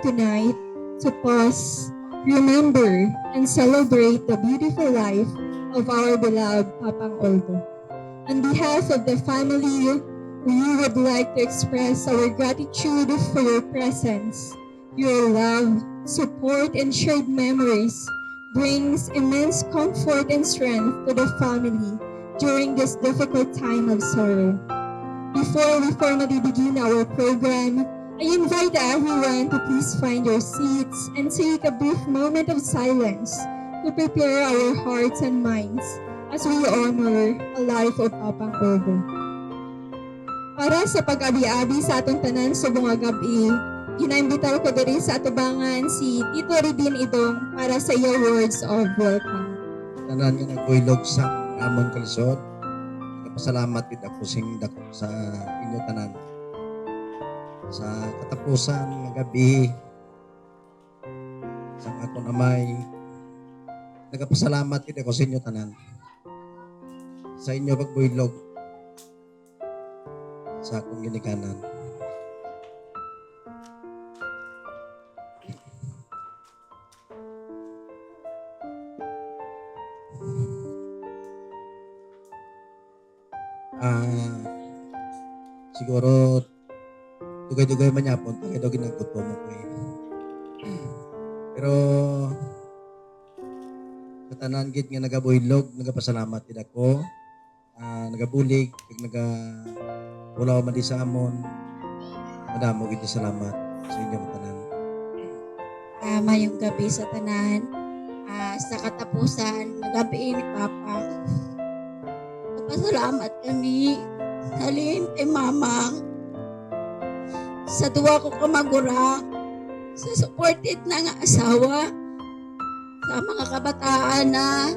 Tonight, to pause, remember, and celebrate the beautiful life of our beloved Papang Oldo. On behalf of the family, we would like to express our gratitude for your presence. Your love, support, and shared memories brings immense comfort and strength to the family during this difficult time of sorrow. Before we formally begin our program, I invite everyone to please find your seats and take a brief moment of silence to prepare our hearts and minds as we honor a life of Papang Oldo. Para sa pag-abi-abi sa atong tanan sa bunga gabi, ginaimbitaw ko diri sa atubangan si Tito Ridin Idong para sa your words of welcome. Tanan nga nagbuylog sa amon kalisod. Nagpasalamat gid ako sa inyo tanan. Sa katapusan ng gabi sa akong amay, nagpasalamat gid ako sa inyo tanan. Sa inyo pagbuylog sa akong ginikanan. Siguro dugay-dugay man yapon pag daw ginagutom mo ko eh. Pero sa tanan gid nga nagabuylog, nagapasalamat gid ako. Nagabulig, wala man di sa amon. Madamo gid salamat sa inyo tanan. Mayong gabi sa tanan. Sa katapusan, magabi ni Papa. Nagpasalamat kami. Halin kay Mamang. Sa duwa ko kamagura. Sa supported na nga asawa. Sa mga kabataan na.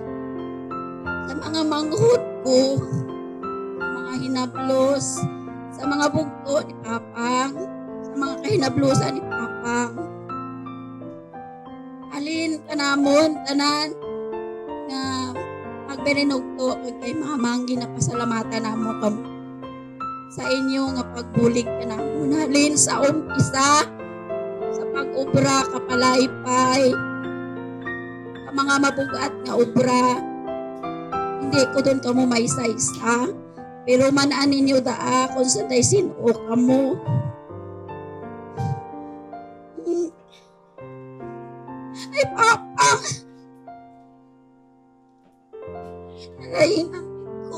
Sa mga manghud ko. Sa mga hinablos. Sa mga bugto ni Papang. Sa mga kahinablosan ni Papang. Halin ka namon, tanan, nga magberenugto kay Mamang, ginapasalamatan namo kamo sa inyo nga pagbulig ka namon. Halin sa umpisa, sa pag-ubra, kapalaypay, sa mga mabugat nga ubra, hindi ko doon kamo maisa-isa, pero manaan ninyo daa kung sa day sino kamo. Ay, Papa! Nalainang ko.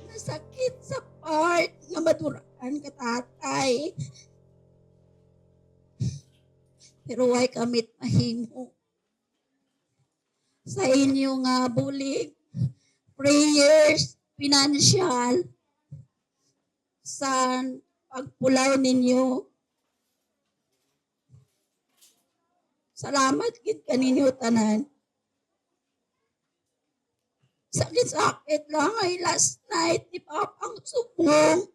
Nasakit sa part nga maduraan ka tatay. Pero why kamit mahimo? Sa inyo nga bulig, prayers, financial, sa pagpulaw ninyo. Salamat gid kaninyo tanan. Sakit-sakit lang ay last night ni Papang subong.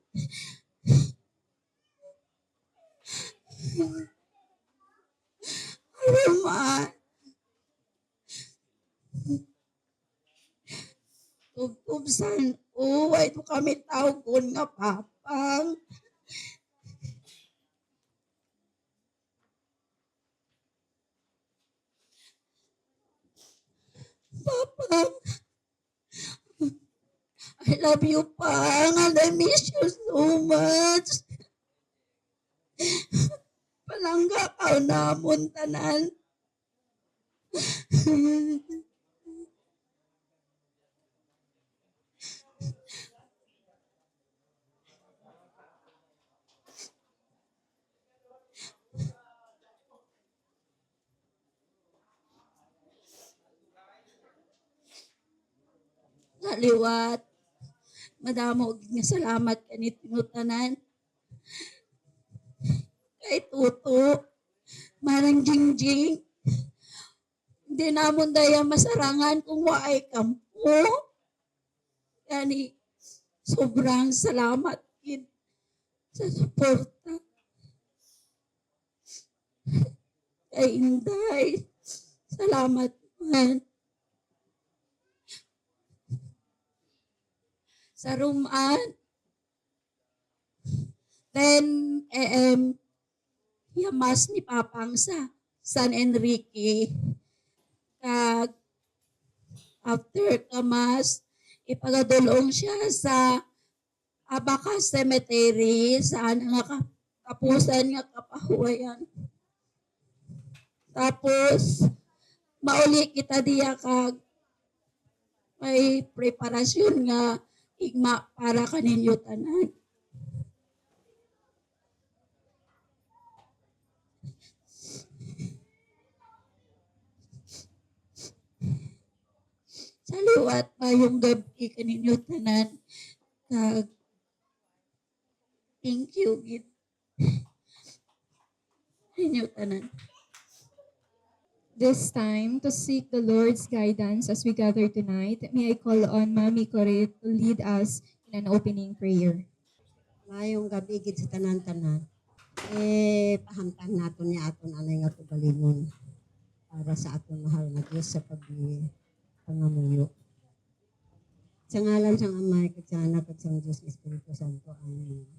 Aruman. Tubsan ay ito kami tawgon nga Papang. Papa, I love you, Pang, and I miss you so much. Palangga ka namon tanan. Naliwat. Madamo nga salamat kanit tinutanan. Kay Tuto, marang jingjing. Hindi namon daya masarangan kung waay kampo. Yani, sobrang salamat kid sa suporta. Kay Inday, salamat man. sa rumaan 10 a.m. hiyamas ni Papang sa San Enrique. Kag after kamas, ipagadulong siya sa Abacas Cemetery saan nga kapusan nga kapahuwayan. Tapos, mauli kita diya kag may preparasyon nga igma para kaninyo tanan. Saliwat pa yung gabi kaninyo tanan. Kag thank you gid kaninyo tanan. This time, to seek the Lord's guidance as we gather tonight, may I call on Mami Corey to lead us in an opening prayer. Mayong gabi gid sa tanan-tanan. Pahamtang naton niya aton anay nga tugalingon para sa aton mahal nga Dios sa pangamuyo. Sa ngalan sang Amay kag sa Anak kag sang Dios Espiritu Santo. Amen.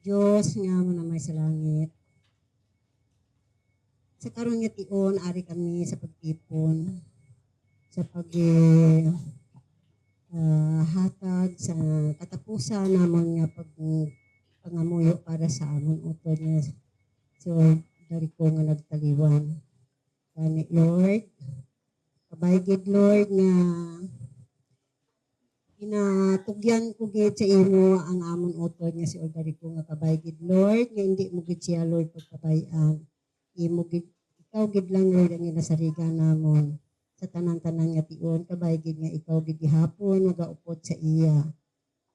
Diyos nga mo na may sa langit. Sa karon nga tion ari kami sa pagtipon sa hatag sa katapusan namon nga pangamuyo para sa amon utod nga so dari ko nga nagtaliwan. Kani Lord, kabaygid Lord nga inatugyan ko gid sa imo ang amon utod nga si Ordari ko nga kabaygid Lord nga hindi mo gid siya Lord pagkabayan. Imo gid ikaw gid lang Lord ang ginasarigan namon sa tanan-tanan nga tion kabaygid nga ikaw gid gihapon magaupod sa iya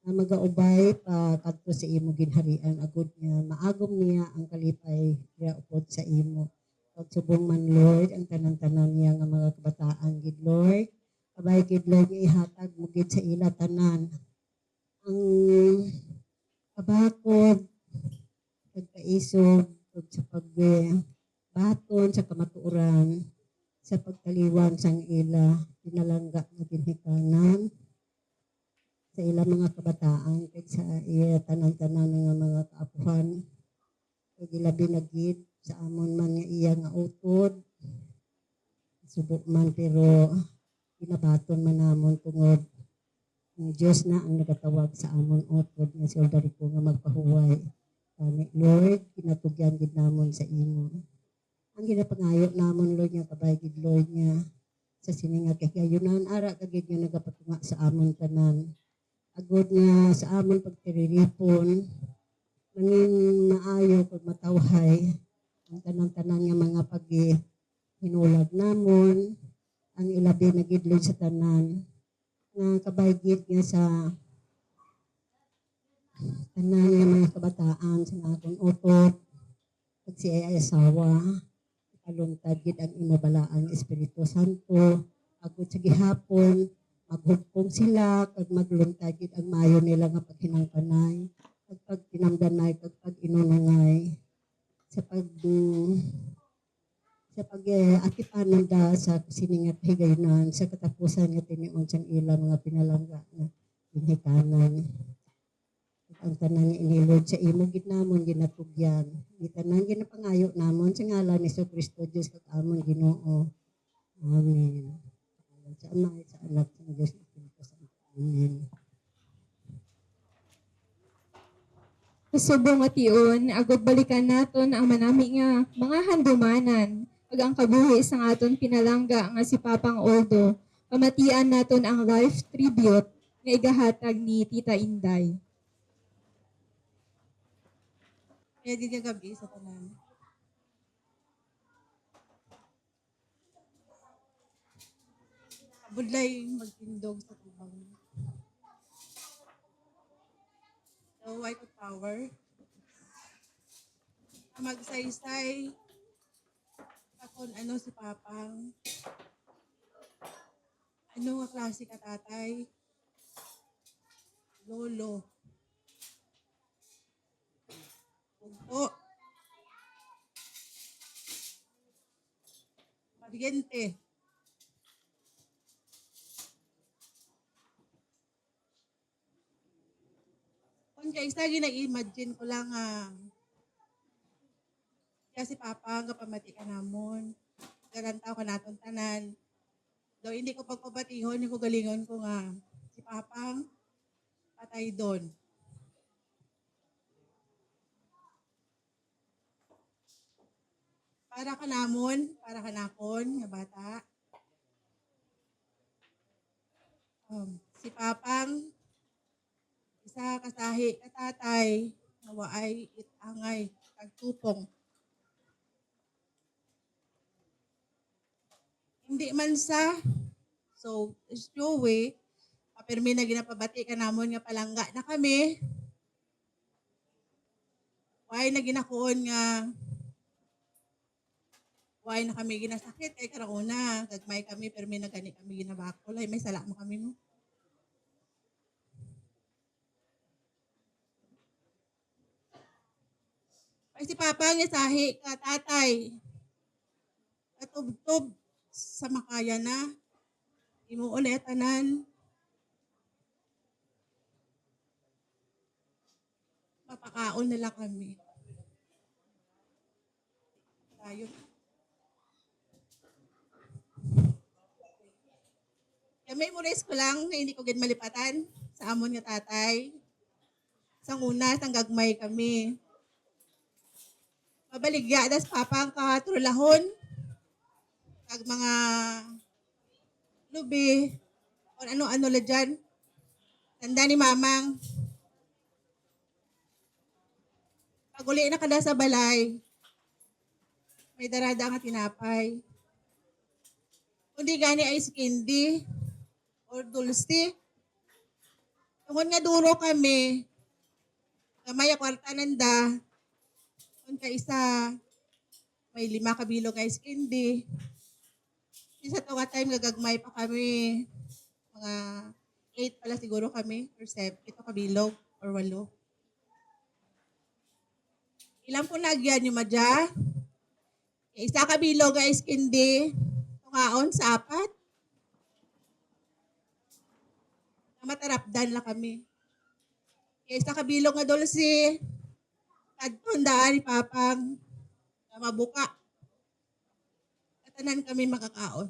nga magaubay pa kadto sa imo ginharian agud nga maagom niya ang kalipay nga upod sa imo pagsubong man Lord ang tanan-tanan niya nga mga kabataan gid Lord kabaygid Lord nga ihatag mo gid sa ila tanan ang kabakod pagkaisog sa baton sa kamatuoran sa pagtaliwan sang ila pinalangga nga ginhikanan sa ila mga kabataan kag sa iya tanan-tanan nga mga kaapuhan kag ilabi na gid sa amon man nga iya nga utod subok man pero ginabaton man namon tungod ang Dios na ang nagatawag sa amon utod nga si Ordari ko nga magpahuway kani Lord kinatugyan gid namon sa imo ang ginapangayo namon Lord nga kabaygid Lord nga sa sini nga kagayunan ara kagid nga nagapatunga sa amon tanan agud nga sa amon pagtiriripon nanging maayo kag matawhay ang tanan-tanan nga mga hinulag namon ang ilabi na gid Lord sa tanan nga kabaygid nga sa tanan nga mga kabataan sa akong utot pag si ay asawa kaluntad gid ang imabalaan Espiritu Santo agud sa gihapon maghugpong sila kag magluntad gid ang maayo nila nga paghinangkanay kag pagtinamdanay kag pag-inunungay sa atipanan da sa siningat higayunan sa katapusan nga tiniun sang ila mga pinalangga nga ginhikanan ang tanan nga inilod sa imo gid namon ginatugyan gitanan ginapangayo namon sa ngalan ni Jesucristo Dios kag amon Ginoo amen sa Ama sa Anak sa Dios Espiritu Santo amen. Subong nga tion, agod balikan naton ang manami nga mga handumanan ag ang kabuhi sang aton pinalangga nga si Papang Oldo. Pamatian naton ang life tribute nga igahatag ni Tita Inday. Kaya di gabi sa tanan. Abudlay magtindog sa tubang. So, White Tower. Magsaysay. Akon ano si Papang. Ano nga klase ka tatay? Lolo. Ugto. Pariente. kay isa gina-imagine ko lang kasi Papa nga pamati ka namon. Garantaw ka naton tanan. Daw hindi ko pagpabatihon, hindi ko galingon ko nga si Papang patay doon. Para ka namon, para ka nakon, nga bata. Si Papang, isa kasahi, katatay, nawaay, itangay, kagtupong. Hindi man sa, so, Joey, papirmi na ginapabati ka namon nga palangga na kami. Why na ginakuon nga why na kami ginasakit kay karauna gagmay kami pero may nagani kami ginabakol ay may sala mo kami mo. Ay si Papa nga sahi ka tatay. Katubtob sa makaya na. Imo ulit tanan. Mapakaon nila kami. Tayo. May muris ko lang na hindi ko gid malipatan sa amon nga tatay. Sang una, sang gagmay kami. Mabaligya das Papa ang katrulahon. Kag mga lubi. O ano-ano la dyan. Tanda ni Mamang. Pag uli na kada sa balay, may darada nga tinapay. Kundi gani ay candy or dulce. Tungod nga duro kami, kamay kwarta nanda, kung ka isa, may 5 kabilog nga candy. Isa to nga time gagagmay pa kami, mga 8 pala siguro kami, or 7, 7 kabilog, or 8. Ilang po nagyan yung madya? Isa kabilog nga candy, tungaon sa 4. Matarapdan la kami. Kaya sa kabilog nga dulce, tandaan ni Papang na mabuka. Katanan kami makakaon.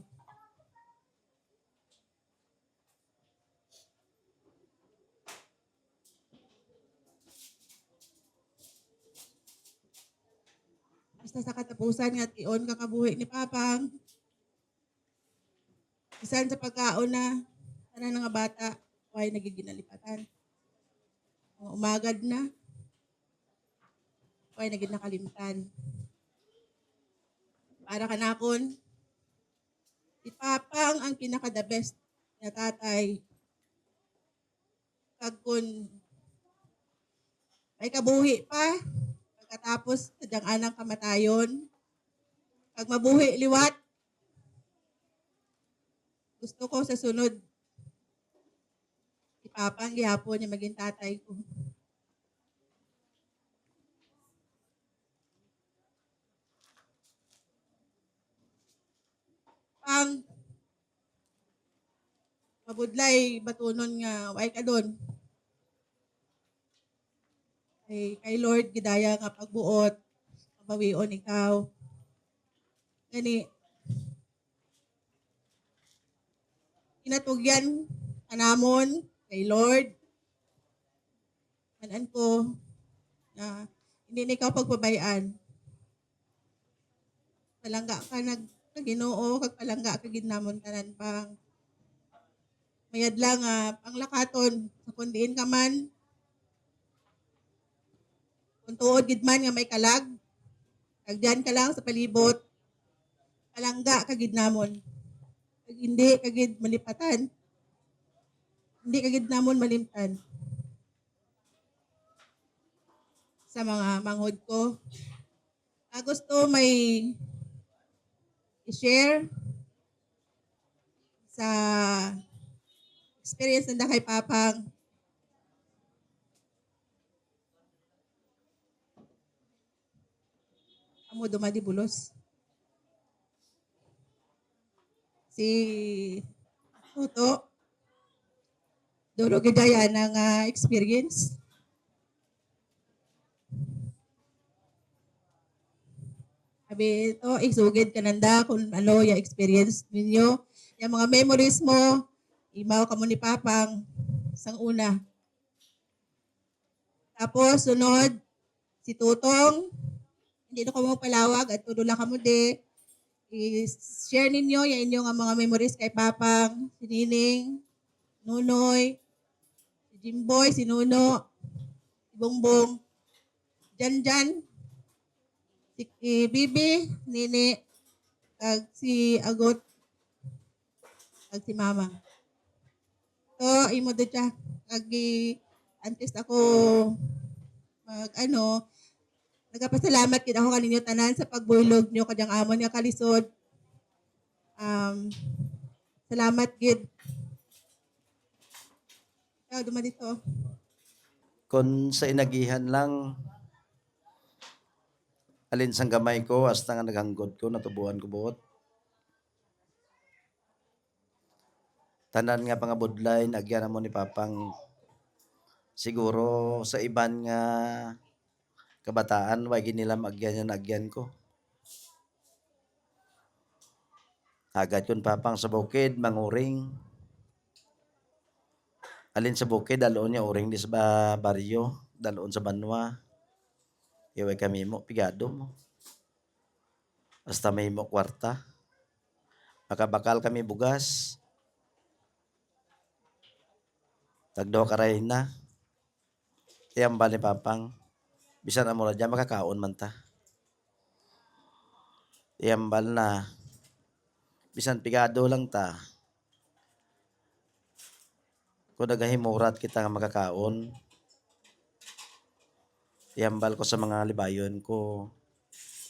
Basta sa katapusan nga tion kakabuhi ni Papang. Bisan sa pagkaon na, tanan nga bata, why nagiginalipatan. Umagad na, why naging nakalimtan. Para kanakon, si Papang ang pinaka-the best na tatay. Kag kun may kabuhi pa, pagkatapos sadyang anang kamatayon, kag mabuhi liwat, gusto ko sa sunod, si Papang gihapon niya maging tatay ko. Ang mabudlay batunon nga way ka doon. Kay Lord gidaya nga pagbuot, mabawion ikaw. Gani kinatugyan kanamon kay Lord. Manan ko na hindi ikaw pagbabayan. Palangga ka Ginoo kag palangga ka gid namon tanan pang mayad lang panglakaton sa kundiin ka man kung tuod gid man nga may kalag kag diyan ka lang sa palibot palangga ka gid namon kag hindi ka gid malipatan hindi ka gid namon malimtan sa mga manghod ko gusto may i-share sa experience nanda kay Papang. Amo dumadi bulos. Si Toto, duro gidaya ng experience. Sabi, ito, isugid ka nanda kung ano yung experience ninyo. Yung mga memories mo, imaw ka mo ni Papang, sang una. Tapos, sunod, si Tutong, hindi na ko mo palawag at tulo lang ka mo di. I-share ninyo yung inyong mga memories kay Papang, si Nining, Nunoy, si Jimboy, si Nuno, si Bongbong, Janjan, si Bibi, Nini, kag si Agot, kag si Mama. So, imo do siya. Kag antes ako nagapasalamat gid ako kaninyo tanan sa pagbulog nyo kadyang amon nga kalisod. Salamat gid. Duma dito. Kung sa inagihan lang, alin sang gamay ko, hasta nga naghanggod ko, natubuhan ko buot. Tanan nga pangabudlay, nagyan mo ni Papang. Siguro sa iban nga kabataan, wag nila magyan yan, nagyan ko. Agad yun Papang sa bukid, manguring. Alin sa bukid, daloon niya uring di sa baryo, daloon sa banwa. Iway kami mo, pigado mo. Hasta may mo kwarta. Makabakal kami bugas. Tagdo karay na. Iyambal ni Papang. Bisan na mo na dyan, makakaon man ta. Iyambal na. Bisan pigado lang ta. Kung nagahimurat kita nga makakaon, iyambal ko sa mga libayon ko,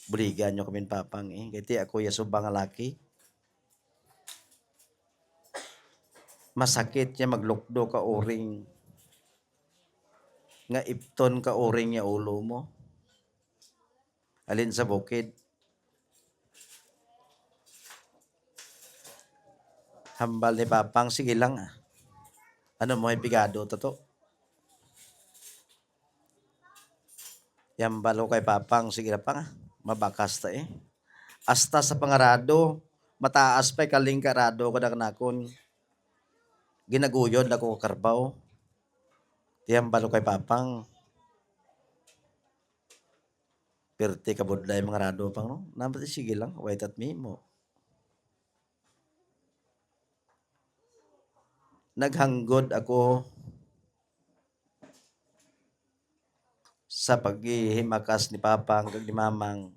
buligan nyo kami Papang eh. Kaya ako yasubang nga laki. Masakit niya maglukdo ka uring. Nga ipton ka uring niya ulo mo. Alin sa bukid. Hambal ni Papang, sige lang ah. Ano mo ay pigado to? Yambal ko kay Papang, sige na pa nga. Mabakas ta eh. Hasta sa pangarado, mataas pa'y kalingkarado ko nakon. Ginaguyod ako karbaw. Yambal ko kay Papang. Pirti kabudlay mga rado pang no. Namat sige lang, wait at me mo. Naghanggod ako sa paghihimakas ni Papang kag ni Mamang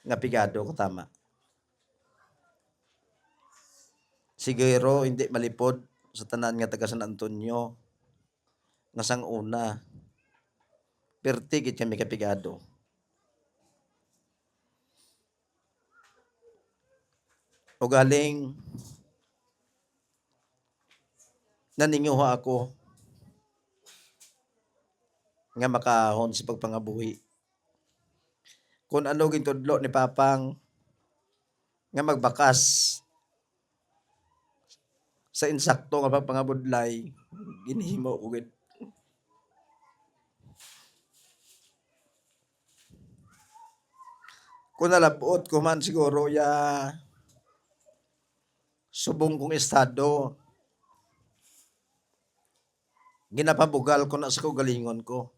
nga pigado ko tama. Siguro hindi malipod sa tanan nga taga San Antonio nga sang una. Perti gid kami kapigado. O galing naninguha ako nga makahon sa pagpangabuhi. Kung ano gintudlo ni Papang nga magbakas sa insakto nga pagpangabudlay, ginhimo ko gid. Kung nalabuot ko man siguro subong kong estado, ginapabugal ko na sa kaugalingon ko.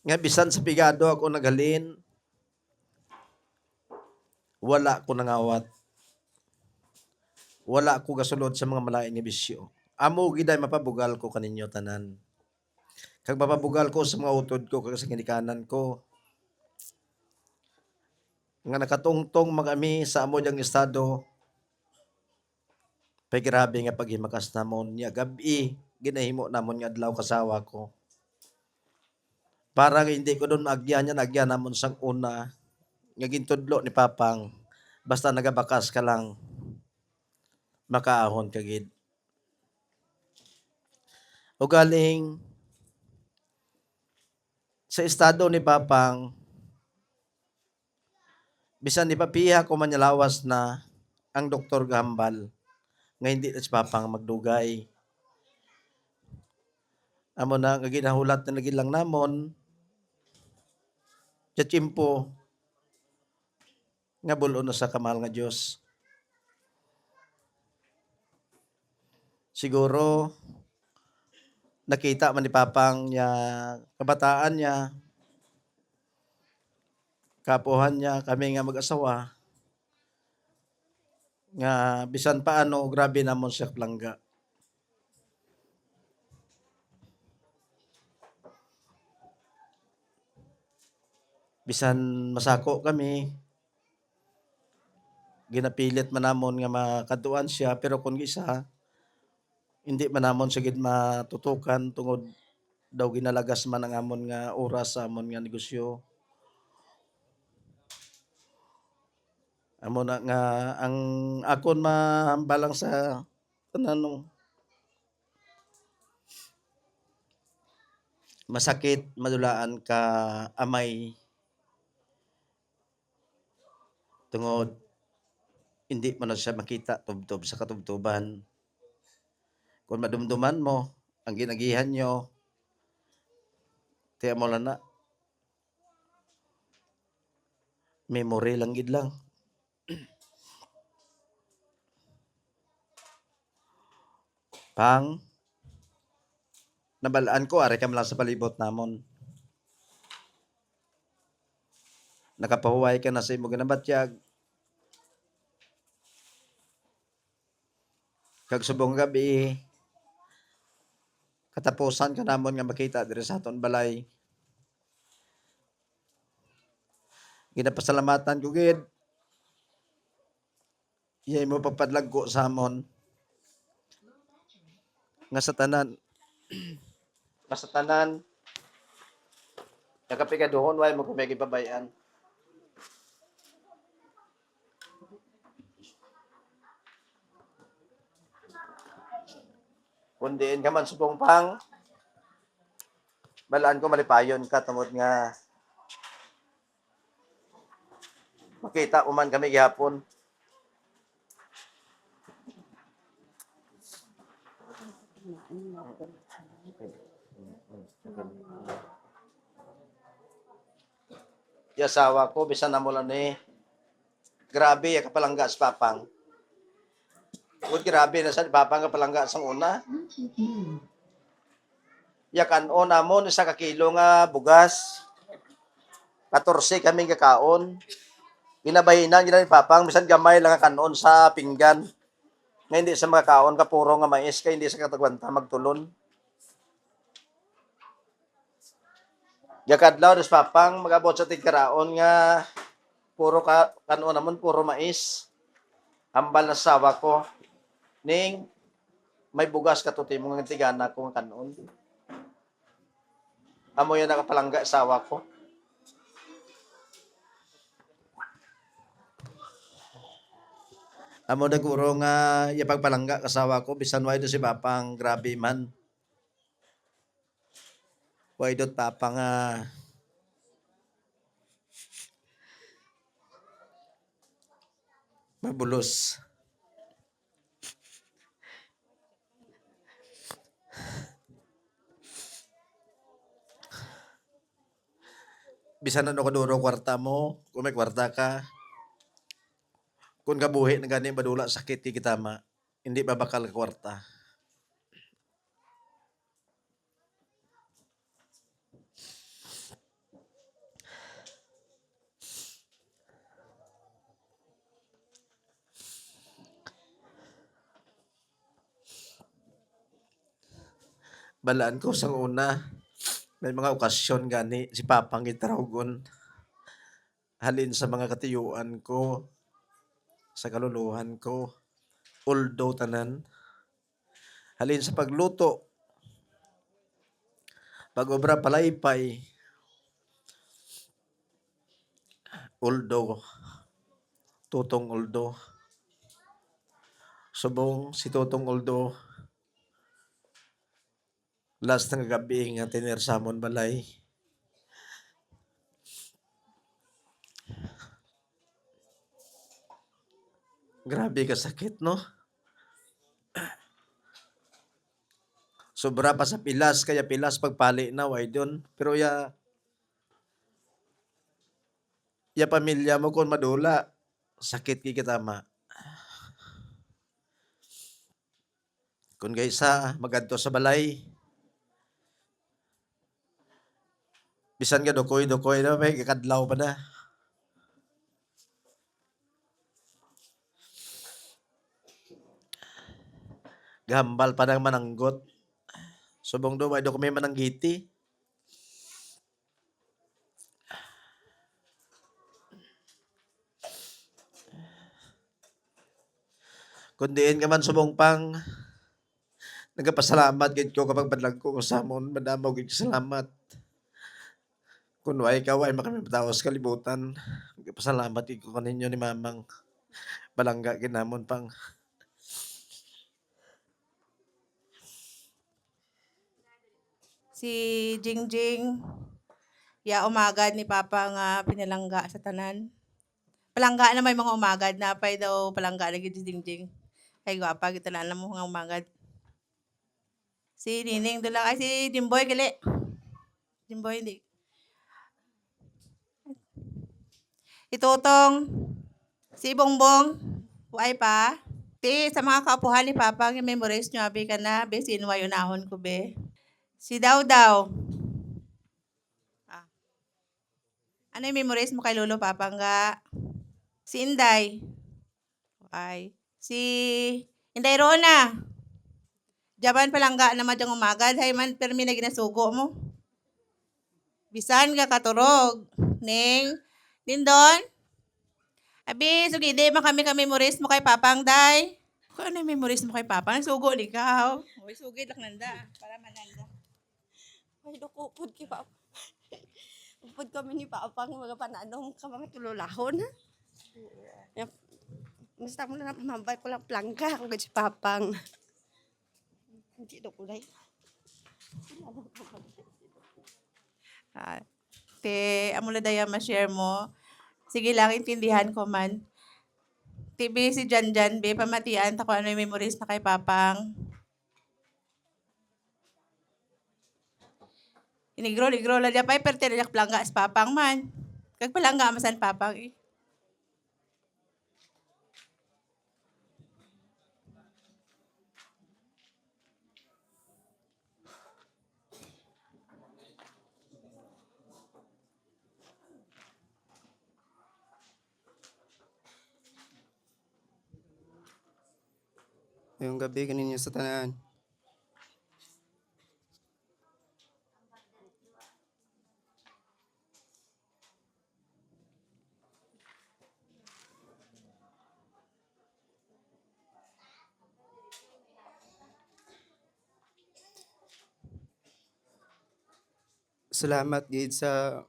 Nga bisan sa pigado ako naghalin, wala ko nangawat. Wala ko gasulod sa mga malaing nga bisyo. Amo giday mapabugal ko kaninyo tanan. Kag mapabugal ko sa mga utod ko kag sa ginikanan ko. Nga nakatungtong magami sa amo diyang estado. Pay grabe nga paghimakas namon niya gabi ginahimo namon nga adlaw kasawa ko. Para hindi ko doon nagyan namon sang una nga gintudlo ni Papang basta nagabakas ka lang makaahon ka gid. O galing sa estado ni Papang bisan di papiha ko man lawas na ang doktor gahambal nga hindi na si Papang magdugay. Amo na nga ginahulat na lagi lang namon Tiyatsimpo, nga bulo na sa kamahal nga Diyos. Siguro, nakita man ni Papang niya, kabataan niya, kapuhan niya, kami nga mag-asawa, nga bisan paano, grabe namon siya plangga. Bisan masako kami, ginapilit man namon nga makaduan siya, pero kung isa, hindi man namon siya gid matutukan tungod daw ginalagas man ang amon nga oras sa amon nga negosyo. Amo na nga ang akon mahambalang sa tanan masakit madulaan ka amay tungod hindi man na siya makita tubtob sa katubtuban. Kung madumduman mo ang ginagihan nyo, tiya mo lang na memory lang gid lang. Pang nabalaan ko are kam lang sa palibot namon. Nakapahuway ka na sa imo ginabatyag. Kag subong gabi katapusan ka namon nga makita diri sa aton balay. Ginapasalamatan ko gid. Iyay mo pagpadlagko sa amon. Nga sa tanan nakapigaduhon way mo kung may gibabayan. Kundiin ka man subong pang balaan ko malipayon ka tungod nga makita uman kami gihapon. Di asawa ko, bisan na mo lang grabe, kapalangga sa papang. Kung grabe na sa papang kapalangga sa una. Yakan-o namon, isa ka kilo nga bugas. 14 kami kakaon. Ginabahinan, gina ni papang, bisan gamay lang kanon sa pinggan. Nga hindi sa mga kaon, kapuro nga mais, kaya hindi sa katagwanta magtulon. Yakadlaw des papang magabot sa tigkaraon nga puro kanon namon puro mais. Hambal na sawa ko ning may bugas katuti mo nga tigana ko nga kanon. Amo yan nakapalangga sawa ko. Amo naguro nga yapagpalangga kasawa ko bisan way do si papang grabe man. Way dot papang mabulos. Bisan ano kaduro kwarta mo, kung may kwarta ka, kung kabuhi na gani badula sakit kitama, hindi ba bakal kwarta. Balaan ko sa una, may mga okasyon gani si Papang gitarawgon. Halin sa mga katiyuan ko, sa kaluluhan ko, although tanan. Halin sa pagluto, pag-obra palaypay, although, tutong although. Subong si tutong although, last ng gabi nga tiner samon balay. Grabe ka sakit, no? Sobra pa sa pilas, kaya pilas pagpali na, way doon. Pero Ya pamilya mo kung madula, sakit kita ma. Kung gaysa magadto sa balay, bisan nga dukoy-dukoy na may kakadlaw pa na. Gambal pa ng mananggot. Subong do may do kami mananggiti. Kundiin ka man subong pang nagapasalamat gid ko kapag badlag ko samon madamaw gid salamat. Kung way ka way makamitaos kalibutan. Nagapasalamat gid ko kaninyo ni mamang balangga ginamon pang Si Jingjing, ya umagad ni Papa nga pinalangga sa tanan. Palangga na may mga umagad na pay daw palangga lagi si Jingjing. Ay gwapa kita na mo nga umagad. Si Nining dula ay si Jimboy gali. Jimboy hindi. Itutong si Bongbong, way pa. Ti sa mga kaupuhan ni Papa nga memories nyo abi ka na be sinway unahon ko be. Si Daw. Ah. Ano yung memories mo kay Lolo Papangga? Si Inday. Okay. Si Inday Rona. Jaban palangga na madyang umagad. Hay man permi na ginasugo mo. Bisan ka katurog. Ning. Dindon. Abi, sugide man kami memories mo kay Papang Day. Kung ano yung memories mo kay Papang? Sugo ni ikaw. Uy, sugid lang nanda. Para mananda. Ay, dukupod ki Papa. Upod kami ni Papa ng mga pananong ka mga tululahon. Yan, basta mo na mambay ko lang plangka kung si Papang. Hindi do kulay. Amula daya ma-share mo. Sige lang, intindihan ko man. TV si Janjan, be, pamatian, tako ano yung memories na kay Papang. Inigro, la pa'y pertinilak plangga as Papang man. Kag palangga masan Papang eh. Ngayong gabi kaninyo sa tanan. Salamat gid sa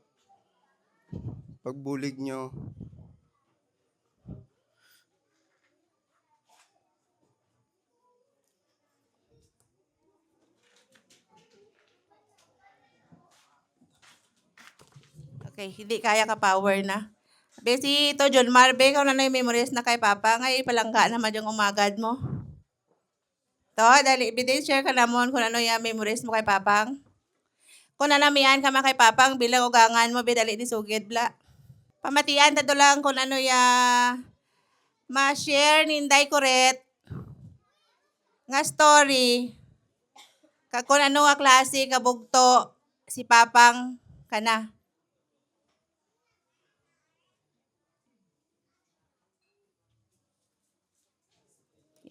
pagbulig nyo. Okay, hindi kaya ka power na. Be si to John Marbe, kung ano yung memories na kay Papa, ngay palangga na madyang umagad mo. To, dali, share ka namon kung ano yung memories mo kay Papang. Kung nanamian ka man kay Papang, bilang ugangan mo, bidali di sugid bla. Pamatian ta lang kung ano ya ma-share ni Inday Coret nga story. Kung ano nga klase kabugto si Papang kana.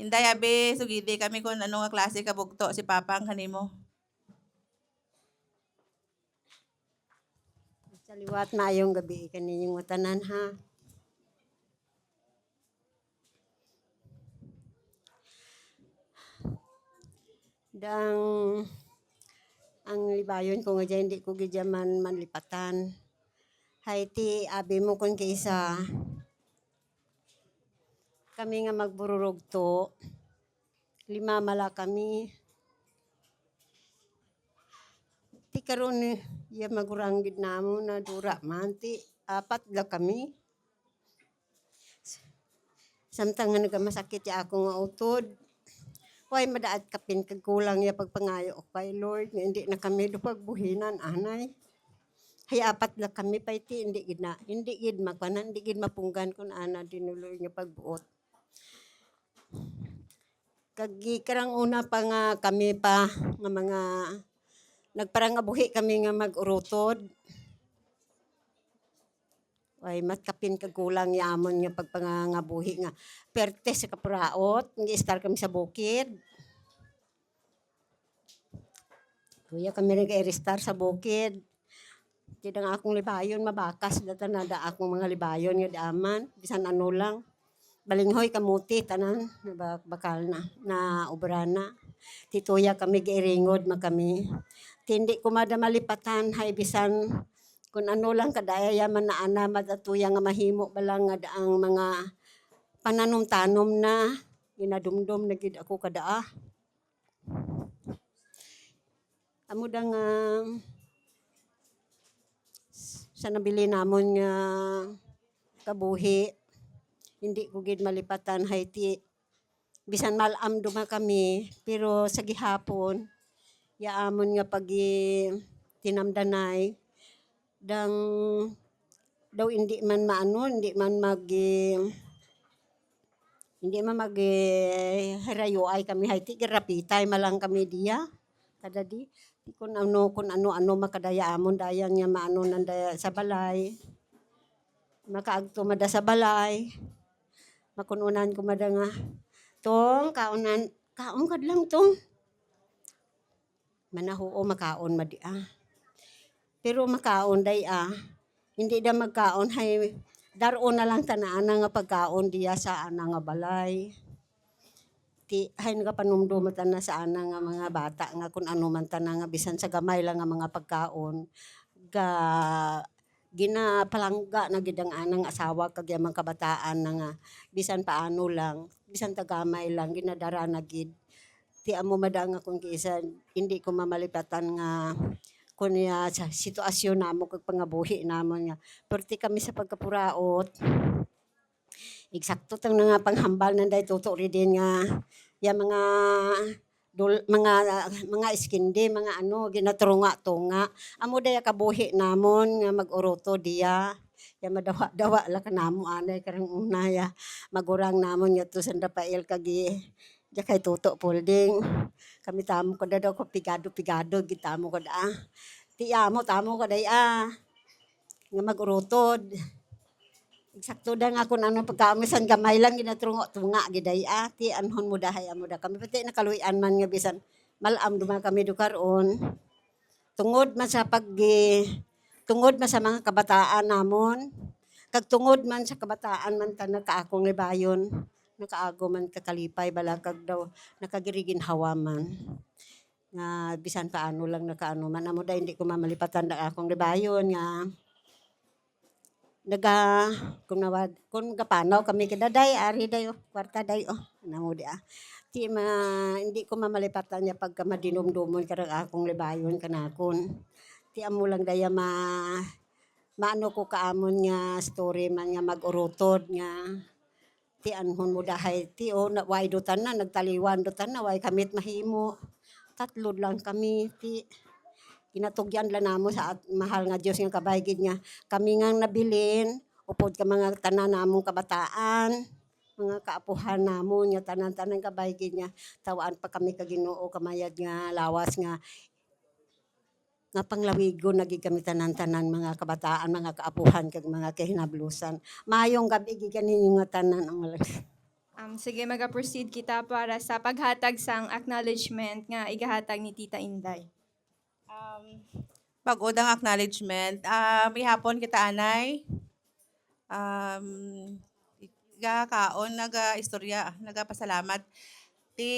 Inday abi sugidi kami kung ano nga klase kabugto si Papang kanimo. Sa liwat maayong gabi kaninyong tanan ha. Dang ang libayon ko nga dyan, hindi ko gidyaman manlipatan. Haiti, abi mo kung kaysa kami nga magbururog to. 5 mala kami. Ti karon ya maguranggid namo na dura man ti 4 la kami. Samtang nga nagamasakit ya ako nga utod. Huwag madaat kapin kag kulang ya pagpangayo o kay Lord nga hindi na kami do pagbuhinan anay. Hay apat lang kami pa iti hindi gid makuanan hindi gid mapunggan kun ana dinuloy nga pagbuot. Kag karang una pa nga kami pa nga mga nagparang nga buhi kami nga mag-urutod. Ay mas kapin kag kulang yamon nga pagpangangabuhi nga perte sa kapuraot ngi-star kami sa bukid. Kuya kami rin ka-star sa bukid. Di nga akong libayon mabakas data na da akong mga libayon nga daaman bisan ano lang. Balinghoy kamuti tanan bakal na ubrana. Tituya kami giiringod kami. Tindi ko malipatan hay bisan kung ano lang kadaya yaman na ana matatuya nga mahimo balang nga daang mga pananom-tanom na ginadumdum na gid ako kadaa. Amo da nga sa nabili namon nga kabuhi hindi ko gid malipatan hay ti bisan malam duma kami pero sa gihapon yaamon nga pagi tinamdanay dang daw hindi man harayo ay kami hay ti girapitay malang kami diya kada di kung ano makadaya amon dayan nga maano nanda sa balay makaagto mada sa balay makununan ko mada nga tong kaon kadlang tong manahuo makaon madi pero makaon day hindi da magkaon hay daron na lang tanaan nga pagkaon diya sa ana nga balay. Ti hay nagapanumdum na sa ana nga mga bata nga kun ano man tanan nga bisan sa gamay lang nga mga pagkaon ga ginapalangga na gid ang anang asawa kag mga kabataan na nga bisan paano lang bisan tagamay lang ginadara na gid. Ti amo madanga kung kiisa hindi ko mamalipatan nga kunya sa sitwasyon namo kag pangabuhi namon nga perti kami sa pagkapuraot eksakto tang nga panghambal nanday tuto ri din nga ya mga mga iskindi mga ano ginatrunga-tunga amo daya kabuhi namon nga mag-uroto diya ya madawa-dawa la kanamo anay karang una ya magurang namon nga to sanda pail kagi ya kay tuto folding kami tamo ko daw ko pigado gitamo ko da ti amo tamo ko day nga mag-urutod eksakto da nga kun ano pagkamisan gamay lang ginatrungo-tunga giday ti anhon mo dahay amo da kami pati nakaluyan man nga bisan malam duma kami do karon tungod man sa mga kabataan namon kag tungod man sa kabataan man ta nakaakong libayon nakaago man kakalipay balakag daw nakagirigin hawaman nga bisan paano lang nakaano man amo da hindi ko mamalipatan da akong libayon nga kung gapanaw kami kidaday ari dayo kwarta dayo namo di ti hindi ko mamalipatan niya pagka madinumdumon karang akong libayon kanakon ti amo lang daya maano ko kaamon nga story man nga mag-urutod nga ti anhon mo dahay ti way dutan na nagtaliwan dutan na way kamit mahimo tatlo lang kami ti ginatugyan lang namo sa mahal nga Dios nga kabay gid nga kami nga nabilin upod ka mga tanan namong kabataan mga kaapuhan namon nga tanan-tanan kabay gid nga tawaan pa kami ka Ginoo kamayad nga lawas nga panglawigo nagig kami tanan-tanan mga kabataan mga kaapuhan kag mga kahinablusan mayong gabi gid kaninyo nga tanan ang Sige, maga-proceed kita para sa paghatag sang acknowledgement nga igahatag ni Tita Inday. Pag-od ang acknowledgement, gihapon kita anay. Gakaon naga-istorya, nagapasalamat. Ti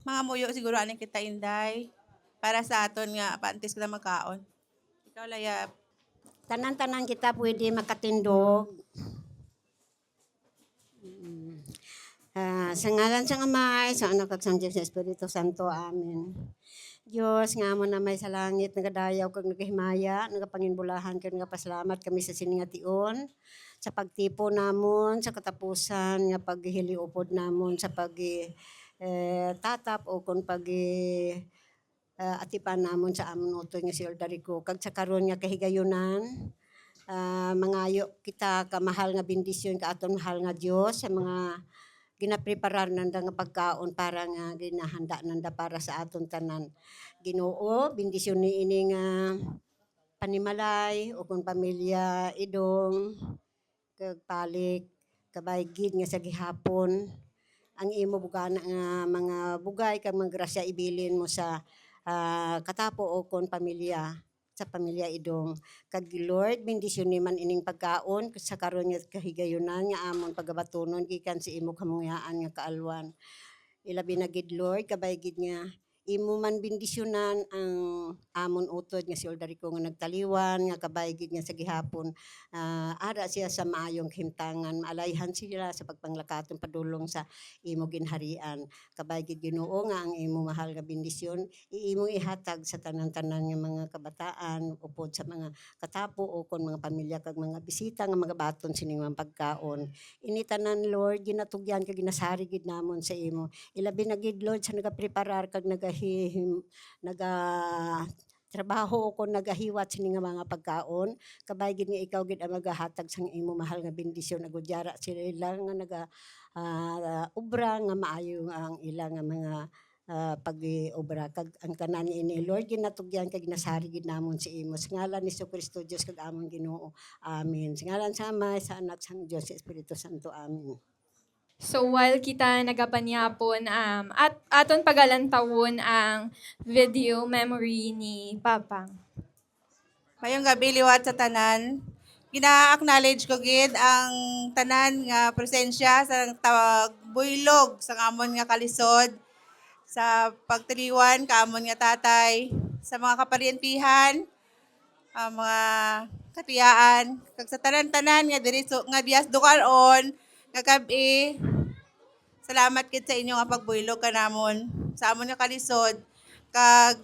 mga muyo siguro aning kita Inday para sa aton nga paantis kita magkaon. Ikaw layap. tanan-tanan kita pwede makatindog. Sa ngalan sa Amay, sa Anak kag Sang Diyos, sa Espiritu Santo. Amen. Diyos, nga mo na may sa langit, nagadayaw kag nagahimaya, nagapanginbulahan kag nagapasalamat kami sa siningation, sa pagtipo namon, sa katapusan, nga paghiliupod namon, sa tatap o kung atipan namon sa amon utod nga si Ordarico kag sa karon nga kahigayunan mangayo kita ka mahal nga bendisyon ka aton mahal nga Dios sa mga ginapreparar nanda nga pagkaon para nga ginahanda nanda para sa aton tanan. Ginoo, bendisyon ni ini nga panimalay o kung pamilya idong kag palik kabay gid nga sa gihapon ang imo bugana nga mga bugay kag mga grasya ibilin mo sa katapo o kon pamilya sa pamilya idong kag Lord bendisyon ni man ining pagkaon sa karon nga kahigayunan nga amon pagabatunon gikan sa imo kamungayaan nga kaalwan ilabi na gid Lord kabay gid nga imo man bendisyonan ang amon utod nga si Ordarico nga nagtaliwan nga kabay gid nga sa gihapon ara siya sa maayong himtangan maalayhan sila sa pagpanglakaton padulong sa imo ginharian kabay gid Ginoo nga ang imo mahal nga bendisyon iimo ihatag sa tanan-tanan nga mga kabataan upod sa mga katapo o kon mga pamilya kag mga bisita nga mga baton sining mga pagkaon ini tanan Lord ginatugyan kag ginasari gid namon sa imo ilabi na gid Lord sa nagapreparar kag trabaho ko nagahiwat sini nga mga pagkaon kabay gid nga ikaw gid ang magahatag sang imo mahal nga bendisyon agudyara sila nga naga obra nga maayo ang ilang nga mga pag-obra kag ang tanan ini Lord ginatugyan kag ginasari gid namon sa imo sa ngalan ni Jesucristo Dios kag amon Ginoo amen sa ngalan sa Ama sa Anak sa Dios sa Espiritu Santo amen. So while kita nagapanyapon, at aton pagalantawon ang video memory ni Papang. Mayong gabi liwat sa tanan. Gina-acknowledge ko gid ang tanan nga presensya sa buylog sa amon nga kalisod sa pagtiliwan kaamon nga tatay sa mga kaparyentihan mga katiyaan kag sa tanan-tanan nga diri nga bias dukaron nga gabi. Salamat kid sa inyo nga pagbuylog kanamon sa amon nga kalisod kag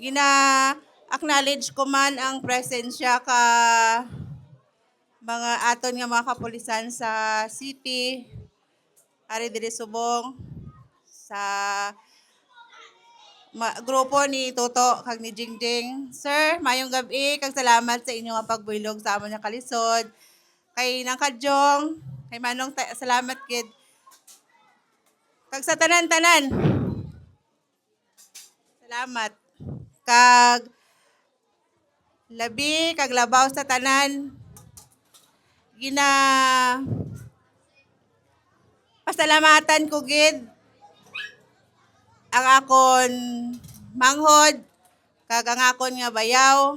gina-acknowledge ko man ang presensya ka mga aton nga mga kapulisan sa city ari diri Subong sa grupo ni Toto kag ni Jingjing. Sir, mayong gabi kag salamat sa inyo nga pagbuylog sa amon nga kalisod. Kay nang Kadyong, kay Manong salamat kid. Kag sa tanan-tanan. Salamat. Kag labi kag labaw sa tanan. Pasalamatan ko gid ang akon manghod kag ang akon nga bayaw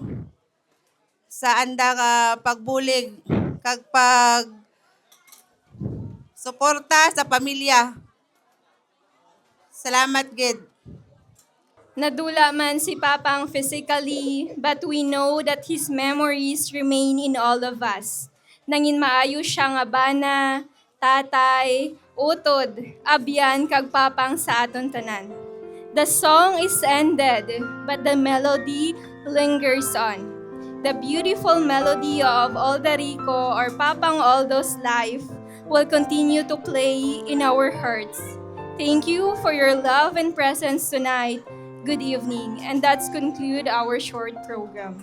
sa anda nga pagbulig kag pag suporta sa pamilya. Salamat gid. Nadula man si Papang physically, but we know that his memories remain in all of us. Nangin maayo siya nga bana, tatay, utod, abyan kag Papang sa aton tanan. The song is ended, but the melody lingers on. The beautiful melody of Ordarico or Papang Aldo's life will continue to play in our hearts. Thank you for your love and presence tonight. Good evening, and that's conclude our short program.